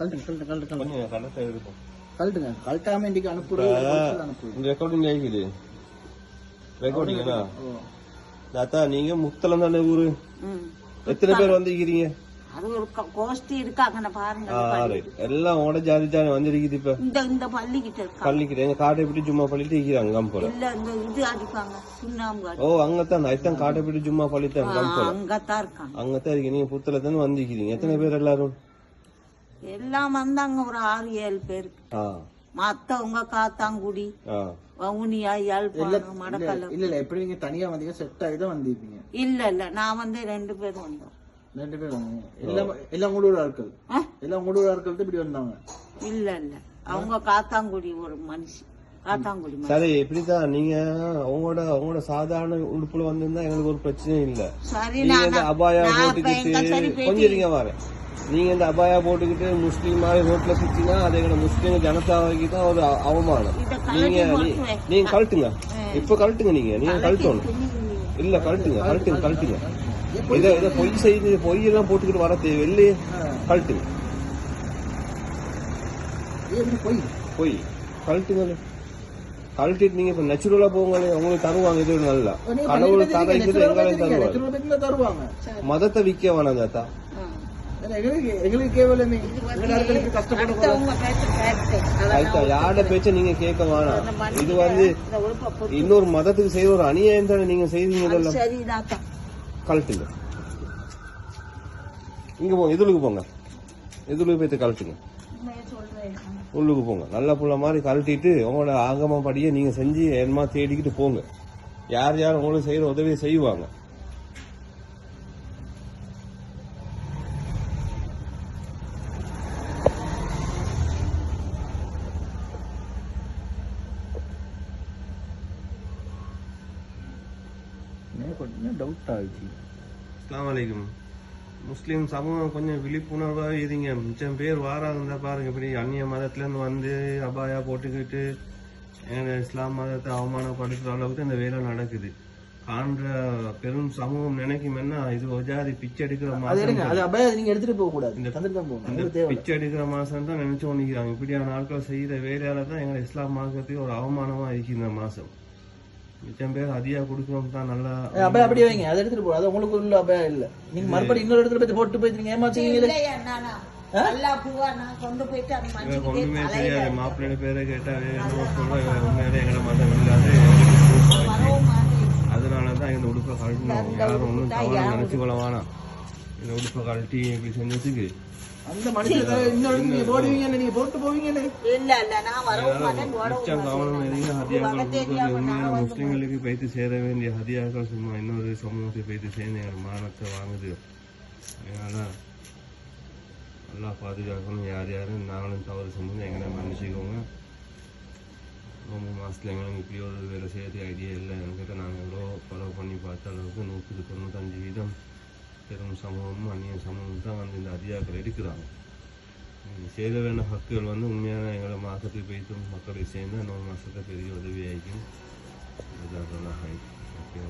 கழட்டுங்க கழட்டுங்க கழட்டு கொஞ்சம் கலத்தை இருக்கும் கழட்டுங்க கழட்டாம இன்னைக்கு அனுப்புறது ரெக்கார்டிங் ஆகிக்குது ரெக்கார்டிங்கா தாத்தா நீங்க முத்தலம் தானே ஊரு எத்தனை பேர் வந்துக்கிறீங்க அது ஒரு கோஷ்டி இருக்காங்க பாருங்க எல்லாம் உங்களோட ஜாதி ஜாதி வந்துருக்குது இப்ப இந்த பள்ளிக்கிட்ட இருக்கா பள்ளிக்கிட்ட எங்க காட்டை பிடி சும்மா பள்ளிட்டு இருக்கிறாங்க கம்போல இல்ல இந்த இது அடிப்பாங்க சுண்ணாம்பு ஓ அங்கத்தான் ஐத்தான் காட்டை பிடி சும்மா பள்ளித்தான் கம்போல அங்கத்தான் இருக்காங்க அங்கத்தான் இருக்கு நீங்க புத்தல தானே வந்துக்கிறீங்க எத்தனை பேர் எல்லாரும் எல்லாம் வந்தாங்க ஒரு 6-7 பேர் மத்தவங்க காத்தாங்குடி வவுனியா யாழ்ப்பாணம் மடக்கல்ல இல்ல எப்படி நீங்க தனியா வந்தீங்க செட் ஆகிதான் வந்திருப்பீங்க இல்ல நான் வந்து 2 பேர் வந்தோம் 2 பேர் வந்தாங்க எல்லாம் உங்களோட ஆட்கள் எல்லாம் உங்களோட ஆட்கள் இப்படி வந்தாங்க இல்ல அவங்க காத்தாங்குடி ஒரு மனுஷன் காத்தாங்குடி சரி இப்படிதான் நீங்க உங்களோட சாதாரண உடுப்புல வந்திருந்தா எங்களுக்கு ஒரு பிரச்சனையும் இல்ல நீங்க அபாயா போட்டுக்கிட்டு கொஞ்சம் வர நீங்க இந்த அபாயா போட்டுக்கிட்டு முஸ்லீம் மாதிரி ரோட்ல சுத்தினா அது எங்க முஸ்லீம் ஜனதாவுக்கு தான் ஒரு அவமானம் நீங்க கழட்டுங்க இப்ப கழட்டுங்க நீங்க கழட்டணும் இல்ல கழட்டுங்க இதை பொய் செய்து பொய்யெல்லாம் போட்டுக்கிட்டு வர தேவை இல்லையே கழட்டுங்க பொய் கழட்டுங்க கழட்டிட்டு நீங்க இப்ப நேச்சுரலா போங்களே உங்களுக்கு தருவாங்க இது நல்லா கடவுள் தரைக்குது எங்களையும் தருவாங்க மதத்தை விக்க வேணாம் தாத்தா யாரோட பேச்ச நீங்க கேட்க வேணாம் இது வந்து இன்னொரு மதத்துக்கு செய்யற ஒரு அநியாயம் தானே நீங்க செய்வீங்க கழட்டுங்க இங்க போங்க எதுலுக்கு போங்க எதுலுக்கு போயிட்டு கழட்டுங்க உள்ளுக்கு போங்க நல்ல புள்ள மாதிரி கழட்டிட்டு உங்களோட ஆகம படியை நீங்க செஞ்சு என்னமா தேடிக்கிட்டு போங்க யார் யார் உங்களுக்கு செய்யற உதவியை செய்வாங்க அஸ்ஸலாமு முஸ்லீம் சமூகம் கொஞ்சம் விழிப்புணர்வாக இருங்க மிச்சம் பேர் வாராங்க பாருங்க இப்படி அந்நிய மதத்துல இருந்து வந்து அபாயா போட்டுக்கிட்டு இஸ்லாம் மதத்தை அவமானப்படுத்துற அளவுக்கு இந்த வேலை நடக்குது காண்ற பெரும் சமூகம் நினைக்கும் என்ன இது ஒஜாதி பிச்சை எடுக்கிற மாசம் நீங்க எடுத்துட்டு போக கூடாது இந்த பிச்சை எடுக்கிற மாசம் தான் நினைச்சு கொண்டிருக்கிறாங்க இப்படியான நாட்கள் செய்யற வேலையால தான் எங்க இஸ்லாம் மார்க்கத்துக்கு ஒரு அவமானமா இருக்கு இந்த மாசம் மிச்சம் பேர் அதிகா கொடுக்கணும் தான் நல்லா அபயா அப்படியே வைங்க அதை எடுத்துட்டு போக அது உங்களுக்கு உள்ள அபயா இல்ல நீங்க மறுபடியும் இன்னொரு இடத்துல போய் போட்டு போயிட்டீங்க ஏமாச்சீங்க ஒண்ணுமே தெரியாது மாப்பிள்ளை பேரை கேட்டாலே உண்மையிலே எங்களை மதம் இல்லாது அதனாலதான் இந்த உடுப்பை கழட்டணும் யாரும் ஒன்றும் தவறு நினைச்சு கொள்ள வேணாம் இந்த உடுப்பை கழட்டி இப்படி செஞ்சதுக்கு அந்த மனுஷன் இன்னொரு நீங்க போடுவீங்க நீங்க போட்டு போவீங்க முஸ்லிம்களுக்கு போய்த்து சேர வேண்டிய ஹதியாக்கள் சும்மா இன்னொரு சமூகத்தை போய்த்து சேர்ந்து எங்கள் மானத்தை வாங்குது அதனால நல்லா பாதுகாக்கணும் யார் யாரும் நாங்களும் தவறு செஞ்சு எங்களை மன்னிச்சுக்கோங்க ரொம்ப மாசத்துல எங்களுக்கு இப்படி ஒரு வேலை செய்யறதுக்கு ஐடியா இல்லை என்கிட்ட நாங்கள் எவ்வளோ ஃபாலோ பண்ணி பார்த்த அளவுக்கு 195% பெரும் சமூகமும் அந்நிய சமூகம் தான் வந்து இந்த அதிகாக்கள் எடுக்கிறாங்க சேர வேண்டிய ஹக்குகள் வந்து உண்மையான எங்களை மாசத்துக்கு போய்த்து மக்களை சேர்ந்து இன்னொரு மாசத்தை பெரிய உதவி ஆகிக்கும் ஓகே